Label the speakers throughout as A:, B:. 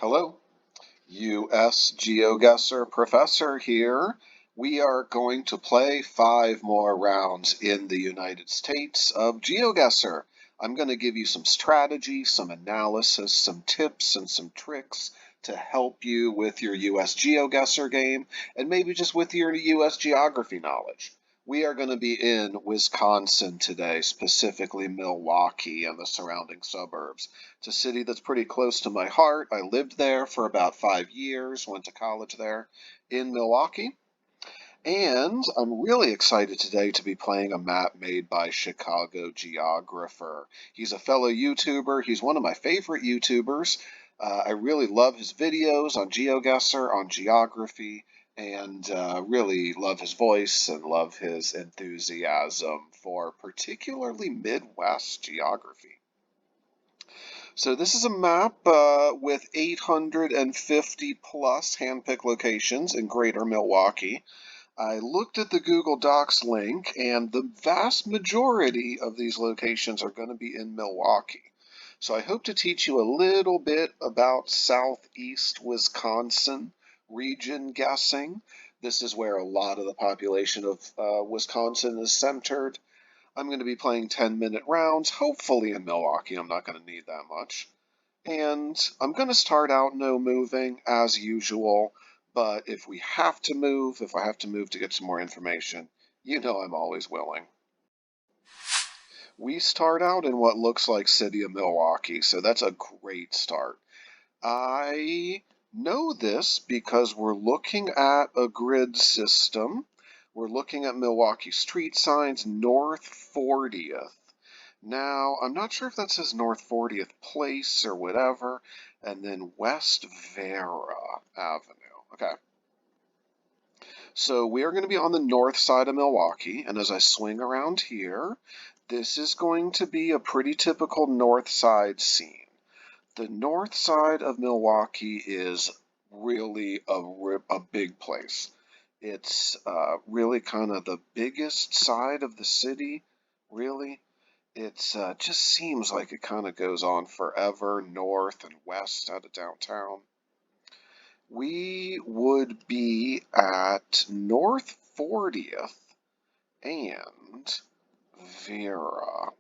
A: Hello, US Geoguessr Professor here. We are going to play 5 more rounds in the United States of Geoguessr. I'm going to give you some strategy, some analysis, some tips, and some tricks to help you with your US Geoguessr game and maybe just with your US geography knowledge. We are going to be in Wisconsin today, specifically Milwaukee and the surrounding suburbs. It's a city that's pretty close to my heart. I lived there for about 5 years, went to college there in Milwaukee. And I'm really excited today to be playing a map made by Chicago Geographer. He's a fellow YouTuber. He's one of my favorite YouTubers. I really love his videos on GeoGuessr, on geography, and really love his voice and love his enthusiasm for particularly Midwest geography. So this is a map with 850 plus handpicked locations in greater Milwaukee. I looked at the Google Docs link, and the vast majority of these locations are going to be in Milwaukee. So I hope to teach you a little bit about Southeast Wisconsin region guessing. This is where a lot of the population of Wisconsin is centered. I'm going to be playing 10-minute rounds, hopefully in Milwaukee. I'm not going to need that much. And I'm going to start out no moving as usual, but if we have to move, if I have to move to get some more information, you know I'm always willing. We start out in what looks like City of Milwaukee, so that's a great start. I know this because we're looking at a grid system. We're looking at Milwaukee street signs, North 40th. Now, I'm not sure if that says North 40th Place or whatever, and then West Vera Avenue. Okay. So we are going to be on the north side of Milwaukee, and as I swing around here, this is going to be a pretty typical north side scene. The north side of Milwaukee is really a big place. It's really kind of the biggest side of the city, really. It's just seems like it kind of goes on forever, north and west out of downtown. We would be at North 40th and Vera.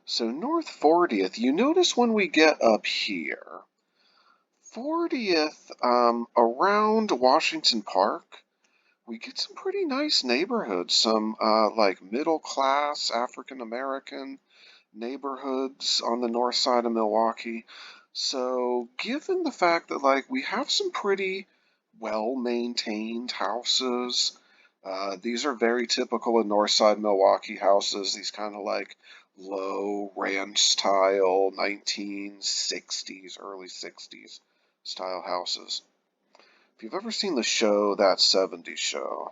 A: So North 40th, you notice when we get up here, 40th, around Washington Park, we get some pretty nice neighborhoods, some like middle class African American neighborhoods on the north side of Milwaukee. So given the fact that like we have some pretty well-maintained houses, these are very typical of north side Milwaukee houses, these kind of like low ranch style 1960s, early 60s style houses. If you've ever seen the show That 70s Show,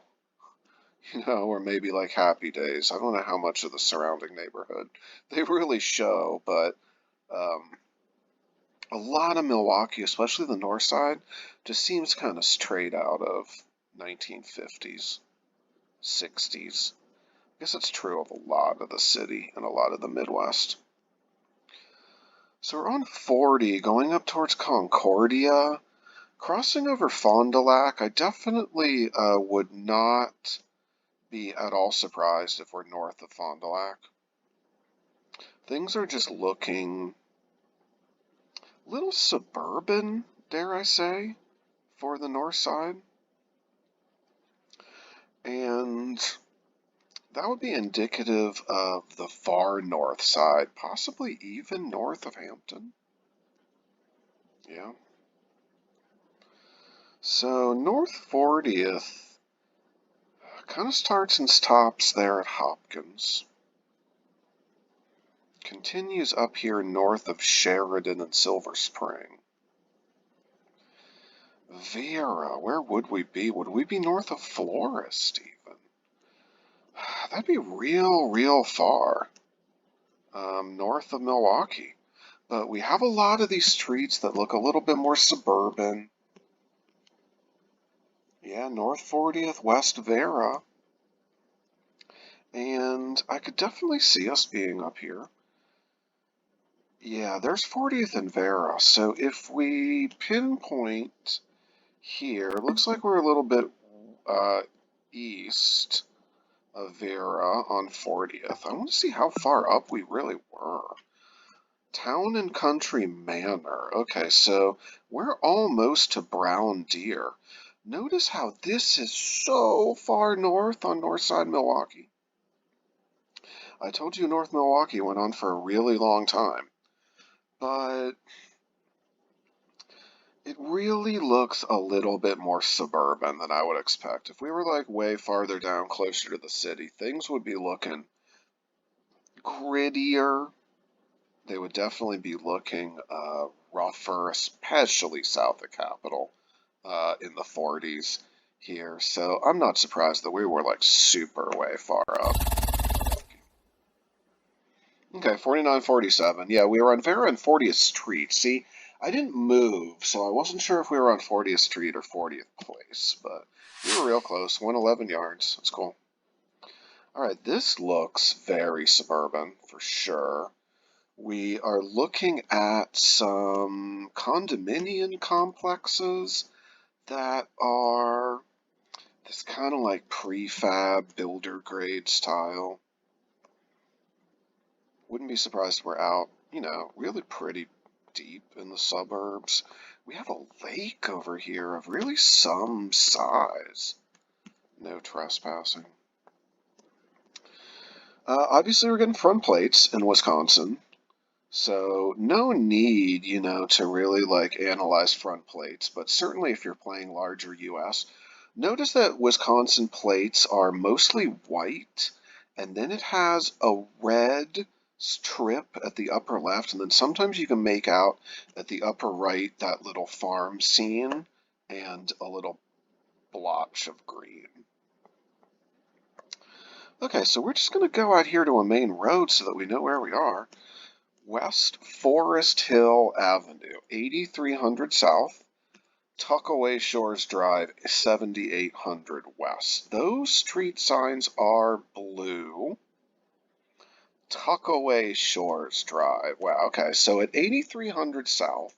A: or maybe like Happy Days. I don't know how much of the surrounding neighborhood they really show, but um, a lot of Milwaukee, especially the north side, just seems kind of straight out of 1950s, 60s. I guess it's true of a lot of the city and a lot of the Midwest. So we're on 40, going up towards Concordia, crossing over Fond du Lac. I definitely would not be at all surprised if we're north of Fond du Lac. Things are just looking a little suburban, dare I say, for the north side. And that would be indicative of the far north side, possibly even north of Hampton. Yeah. So North 40th kind of starts and stops there at Hopkins. Continues up here north of Sheridan and Silver Spring. Vera, where would we be? Would we be north of Florist even? That'd be real far. North of Milwaukee. But we have a lot of these streets that look a little bit more suburban. Yeah, North 40th, West Vera. And I could definitely see us being up here. Yeah, there's 40th and Vera. So if we pinpoint here, it looks like we're a little bit east of Vera on 40th. I want to see how far up we really were. Town and Country Manor. Okay, so we're almost to Brown Deer. Notice how this is so far north on north side Milwaukee. I told you North Milwaukee went on for a really long time, but it really looks a little bit more suburban than I would expect. If we were like way farther down, closer to the city, things would be looking grittier. They would definitely be looking rougher, especially south of Capitol in the 40s here. So I'm not surprised that we were like super way far up. Okay, 49, 47. Yeah, we were on Vera and 40th Street. See, I didn't move, so I wasn't sure if we were on 40th Street or 40th Place, but we were real close. 111 yards. That's cool. All right, this looks very suburban for sure. We are looking at some condominium complexes that are this kind of like prefab builder grade style. Wouldn't be surprised if we're out, really pretty deep in the suburbs. We have a lake over here of really some size. No trespassing. Obviously, we're getting front plates in Wisconsin. So no need, to really like analyze front plates, but certainly if you're playing larger US, notice that Wisconsin plates are mostly white, and then it has a red strip at the upper left, and then sometimes you can make out at the upper right that little farm scene and a little blotch of green. Okay, so we're just going to go out here to a main road so that we know where we are. West Forest Hill Avenue, 8300 South, Tuckaway Shores Drive, 7800 West. Those street signs are blue. Tuckaway Shores Drive. Wow, okay, so at 8300 South,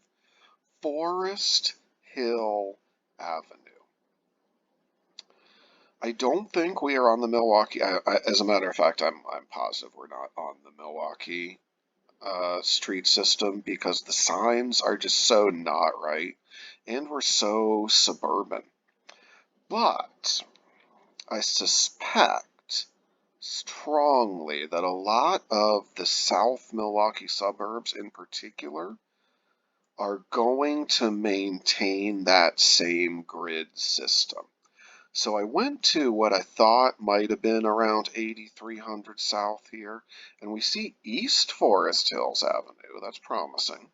A: Forest Hill Avenue. I don't think we are on the Milwaukee. As a matter of fact, I'm positive we're not on the Milwaukee street system because the signs are just so not right and we're so suburban. But I suspect strongly that a lot of the South Milwaukee suburbs in particular are going to maintain that same grid system. So I went to what I thought might have been around 8300 South here, and we see East Forest Hills Avenue. That's promising.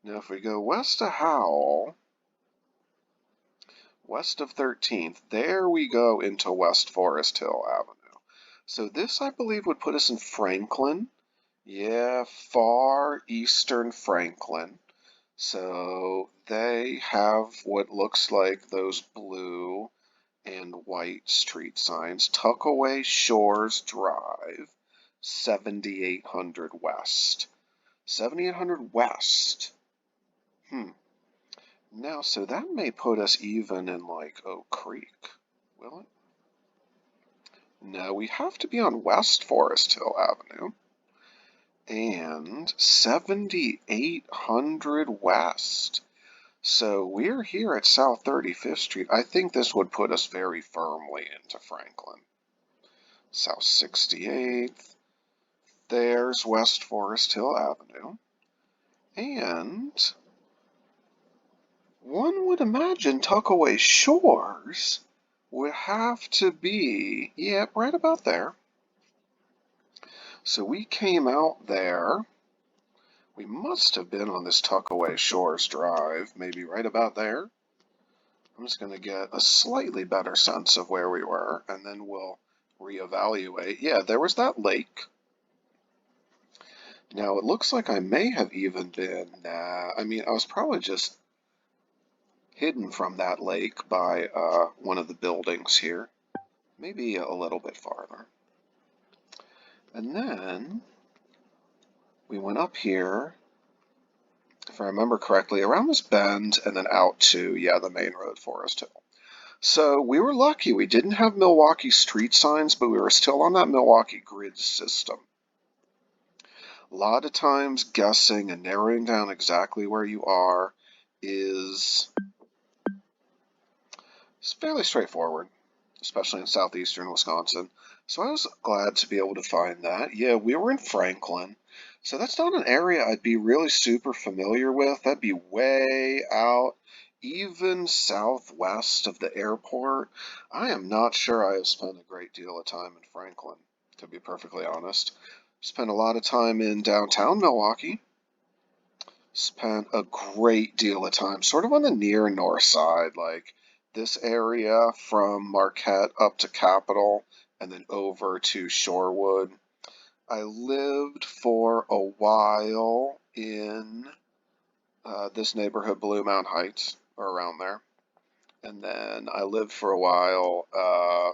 A: Now if we go west of Howell, west of 13th, there we go into West Forest Hill Avenue. So this, I believe, would put us in Franklin. Yeah, far eastern Franklin. So they have what looks like those blue and white street signs. Tuckaway Shores Drive, 7800 West. 7800 West. Now, so that may put us even in like Oak Creek, will it? No, we have to be on West Forest Hill Avenue. And 7800 West. So we're here at South 35th Street. I think this would put us very firmly into Franklin. South 68th. There's West Forest Hill Avenue. And one would imagine Tuckaway Shores would have to be, yeah, right about there. So we came out there. We must have been on this Tuckaway Shores Drive, maybe right about there. I'm just going to get a slightly better sense of where we were, and then we'll reevaluate. Yeah, there was that lake. Now, it looks like I may have even been, I was probably just hidden from that lake by one of the buildings here. Maybe a little bit farther. And then we went up here if I remember correctly, around this bend and then out to, yeah, the main road, Forest Hill. So we were lucky. We didn't have Milwaukee street signs, but we were still on that Milwaukee grid system. A lot of times guessing and narrowing down exactly where you are is fairly straightforward, especially in southeastern Wisconsin. So I was glad to be able to find that. Yeah, we were in Franklin. So that's not an area I'd be really super familiar with. That'd be way out, even southwest of the airport. I am not sure I have spent a great deal of time in Franklin, to be perfectly honest. Spent a lot of time in downtown Milwaukee. Spent a great deal of time sort of on the near north side, like this area from Marquette up to Capitol and then over to Shorewood. I lived for a while in this neighborhood, Blue Mountain Heights, or around there. And then I lived for a while,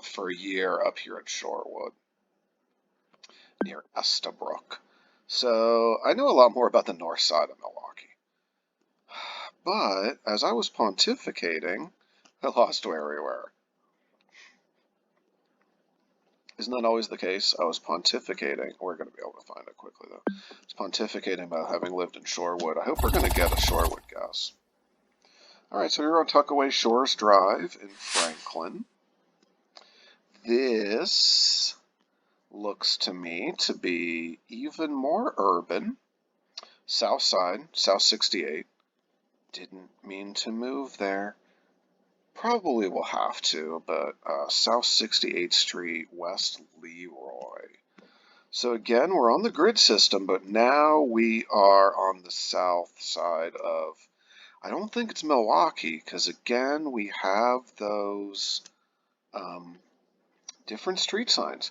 A: for a year up here at Shorewood, near Estabrook. So I know a lot more about the north side of Milwaukee. But as I was pontificating, I lost where we were. Isn't that always the case? I was pontificating. We're going to be able to find it quickly, though. I was pontificating about having lived in Shorewood. I hope we're going to get a Shorewood guess. All right, so we're on Tuckaway Shores Drive in Franklin. This looks to me to be even more urban. South side, South 68. Didn't mean to move there. Probably will have to, but South 68th Street, West Leroy. So again, we're on the grid system, but now we are on the south side of, I don't think it's Milwaukee, because again, we have those different street signs.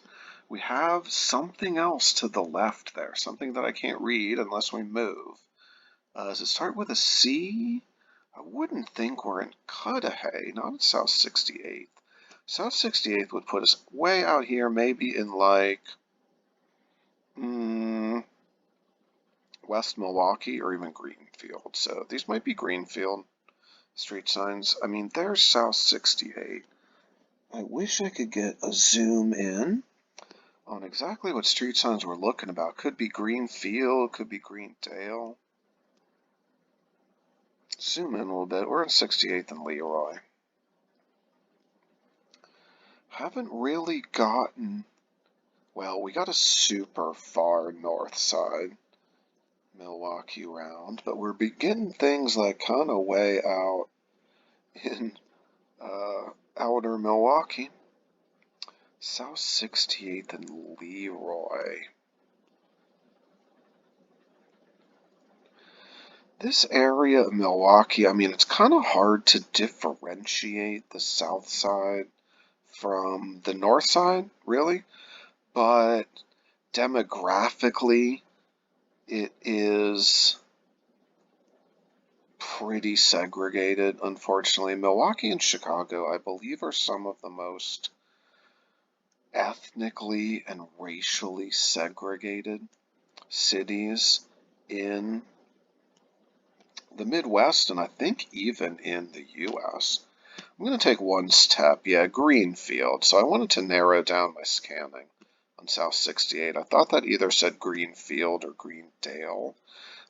A: We have something else to the left there, something that I can't read unless we move. Does it start with a C? I wouldn't think we're in Cudahy, not in South 68th. South 68th would put us way out here, maybe in like West Milwaukee or even Greenfield. So these might be Greenfield street signs. I mean, there's South 68. I wish I could get a zoom in on exactly what street signs we're looking about. Could be Greenfield, could be Greendale. Zoom in a little bit. We're in 68th and Leroy. Haven't really gotten, well, we got a super far north side Milwaukee round, but we're getting things like kind of way out in outer Milwaukee. South 68th and Leroy. This area of Milwaukee, I mean, it's kind of hard to differentiate the south side from the north side, really, but demographically, it is pretty segregated, unfortunately. Milwaukee and Chicago, I believe, are some of the most ethnically and racially segregated cities in the Midwest, and I think even in the U.S. I'm going to take one step. Yeah, Greenfield. So I wanted to narrow down my scanning on South 68. I thought that either said Greenfield or Greendale,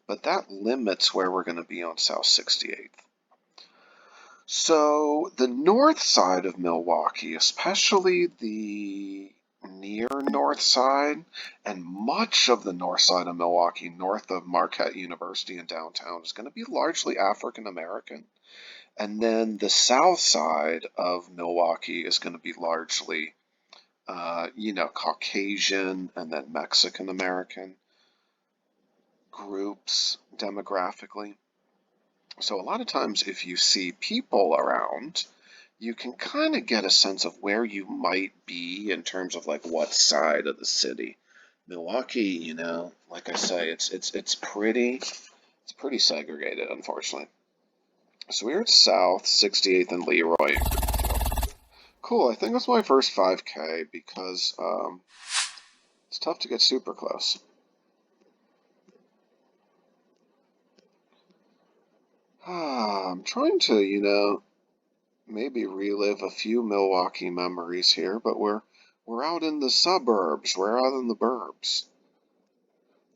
A: but that limits where we're going to be on South 68th. So the north side of Milwaukee, especially the near north side and much of the north side of Milwaukee, north of Marquette University in downtown, is going to be largely African American. And then the south side of Milwaukee is going to be largely, Caucasian and then Mexican American groups demographically. So a lot of times if you see people around, you can kind of get a sense of where you might be in terms of like what side of the city. Milwaukee, like I say, it's pretty segregated, unfortunately. So we're at South 68th and Leroy. Cool, I think that's my first 5K because it's tough to get super close. I'm trying to, maybe relive a few Milwaukee memories here, but we're out in the suburbs. We're out in the burbs.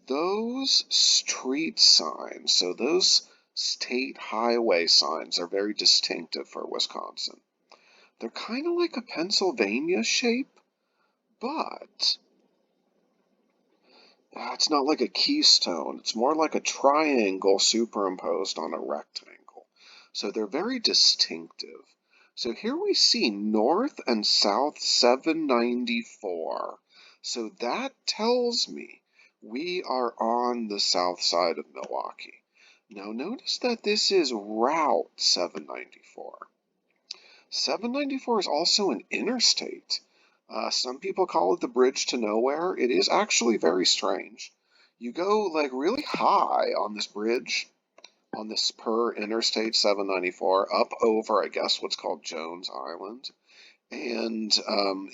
A: Those street signs, so those state highway signs are very distinctive for Wisconsin. They're kind of like a Pennsylvania shape, but it's not like a keystone. It's more like a triangle superimposed on a rectangle. So they're very distinctive. So here we see North and South 794. So that tells me we are on the south side of Milwaukee. Now notice that this is Route 794. 794 is also an interstate. Some people call it the bridge to nowhere. It is actually very strange. You go like really high on this bridge, on this per Interstate 794, up over, I guess, what's called Jones Island. And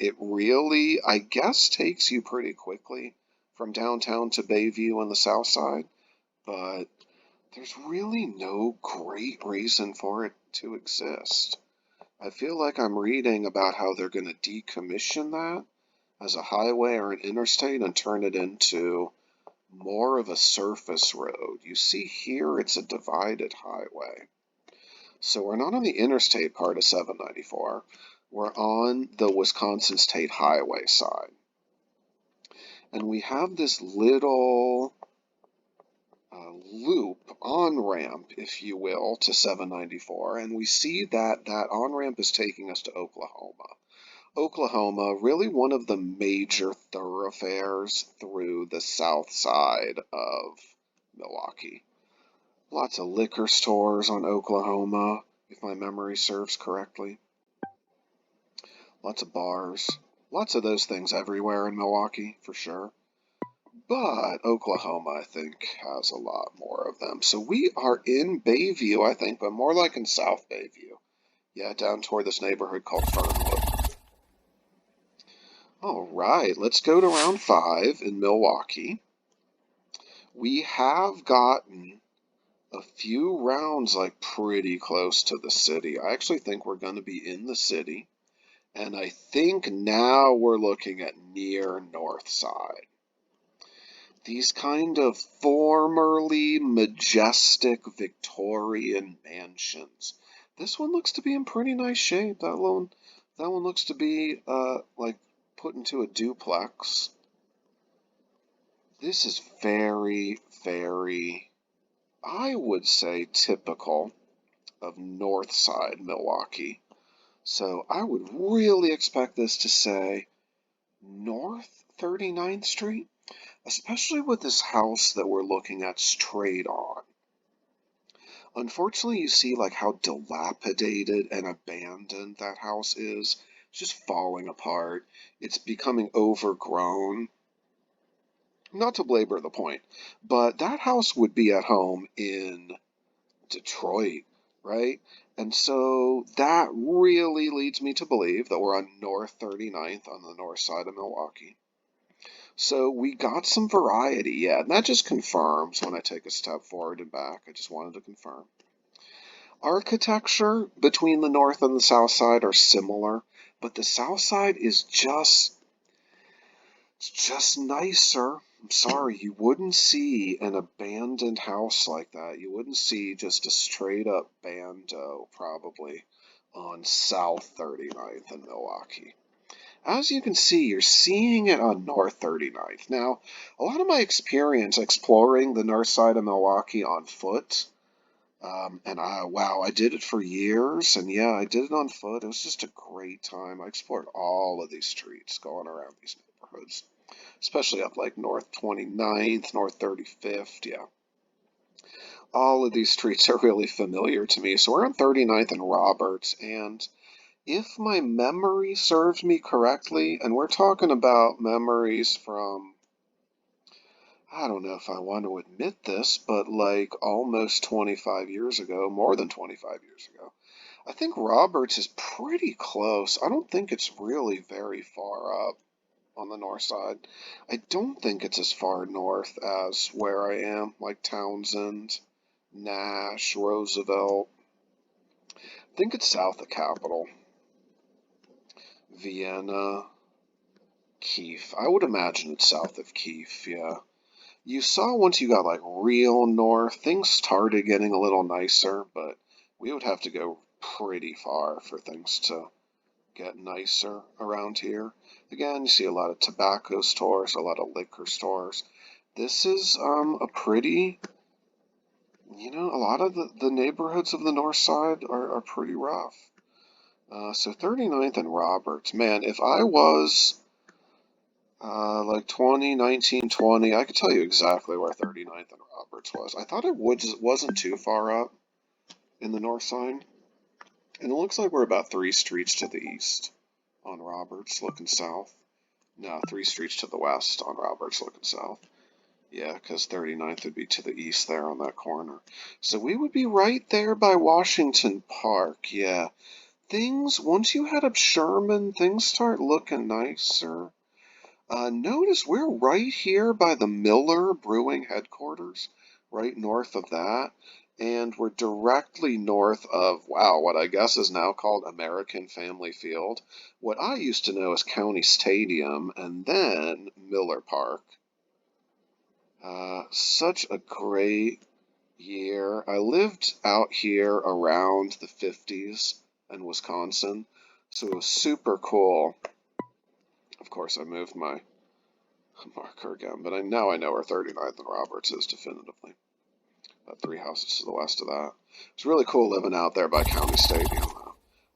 A: it really, I guess, takes you pretty quickly from downtown to Bayview on the south side. But there's really no great reason for it to exist. I feel like I'm reading about how they're going to decommission that as a highway or an interstate and turn it into more of a surface road. You see here it's a divided highway. So we're not on the interstate part of 794. We're on the Wisconsin State Highway side. And we have this little loop on-ramp, if you will, to 794. And we see that that on-ramp is taking us to Oklahoma. Oklahoma, really one of the major thoroughfares through the south side of Milwaukee. Lots of liquor stores on Oklahoma, if my memory serves correctly. Lots of bars. Lots of those things everywhere in Milwaukee, for sure. But Oklahoma, I think, has a lot more of them. So we are in Bayview, I think, but more like in South Bayview. Yeah, down toward this neighborhood called Fernwood. All right, let's go to round 5 in Milwaukee. We have gotten a few rounds like pretty close to the city. I actually think we're going to be in the city. And I think now we're looking at near north side. These kind of formerly majestic Victorian mansions. This one looks to be in pretty nice shape. That one looks to be like put into a duplex. This is very, very, I would say, typical of North Side Milwaukee. So I would really expect this to say North 39th Street, especially with this house that we're looking at straight on. Unfortunately, you see like how dilapidated and abandoned that house is. It's just falling apart. It's becoming overgrown. Not to belabor the point, but that house would be at home in Detroit, right? And so that really leads me to believe that we're on North 39th on the north side of Milwaukee. So we got some variety, yeah, and that just confirms when I take a step forward and back. I just wanted to confirm. Architecture between the north and the south side are similar, but the south side is just nicer. I'm sorry, you wouldn't see an abandoned house like that. You wouldn't see just a straight up bando, probably, on South 39th in Milwaukee. As you can see, you're seeing it on North 39th. Now, a lot of my experience exploring the north side of Milwaukee on foot, wow, I did it for years, and yeah, I did it on foot. It was just a great time. I explored all of these streets going around these neighborhoods, especially up like North 29th, North 35th, yeah. All of these streets are really familiar to me. So we're on 39th and Roberts, and if my memory serves me correctly, and we're talking about memories from, I don't know if I want to admit this, but like almost 25 years ago, more than 25 years ago, I think Roberts is pretty close. I don't think it's really very far up on the north side. I don't think it's as far north as where I am, like Townsend Nash, Roosevelt. I think it's south of Capitol. Vienna, Keefe. I would imagine it's south of Keefe, yeah. You saw once you got like real north, things started getting a little nicer, but we would have to go pretty far for things to get nicer around here. Again, you see a lot of tobacco stores, a lot of liquor stores. This is a pretty, a lot of the neighborhoods of the north side are pretty rough. So 39th and Roberts. Man, if I was like 2019, 20, I could tell you exactly where 39th and Roberts was. I thought it wasn't too far up in the north side. And it looks like we're about 3 streets to the east on Roberts looking south. No, 3 streets to the west on Roberts looking south. Yeah, because 39th would be to the east there on that corner. So we would be right there by Washington Park. Yeah. Once you head up Sherman, things start looking nicer. Notice we're right here by the Miller Brewing headquarters, right north of that. And we're directly north of, wow, what I guess is now called American Family Field. What I used to know as County Stadium, and then Miller Park. Such a great year. I lived out here around the 50s in Wisconsin, so it was super cool. Of course, I moved my marker again, but now I know where 39th and Roberts is definitively. About 3 houses to the west of that. It's really cool living out there by County Stadium.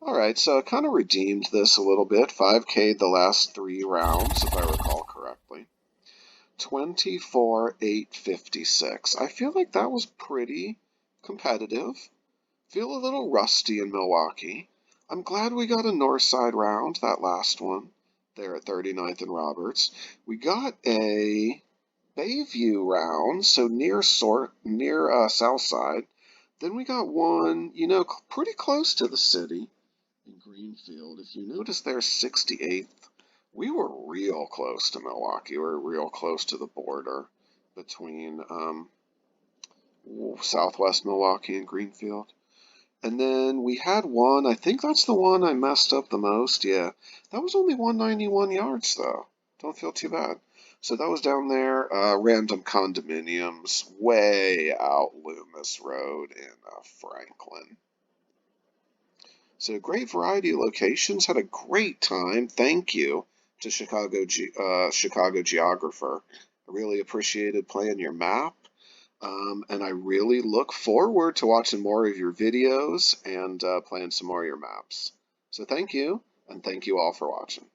A: Alright, so I kind of redeemed this a little bit. 5K the last 3 rounds, if I recall correctly. 24,856. I feel like that was pretty competitive. Feel a little rusty in Milwaukee. I'm glad we got a north side round, that last one, there at 39th and Roberts. We got a Bayview round, so near south side. Then we got one, pretty close to the city in Greenfield. If you notice there, 68th. We were real close to Milwaukee. We were real close to the border between southwest Milwaukee and Greenfield. And then we had one, I think that's the one I messed up the most. Yeah, that was only 191 yards, though. Don't feel too bad. So that was down there, random condominiums, way out Loomis Road in Franklin. So great variety of locations. Had a great time. Thank you to Chicago Geographer. I really appreciated playing your map. And I really look forward to watching more of your videos and playing some more of your maps. So thank you, and thank you all for watching.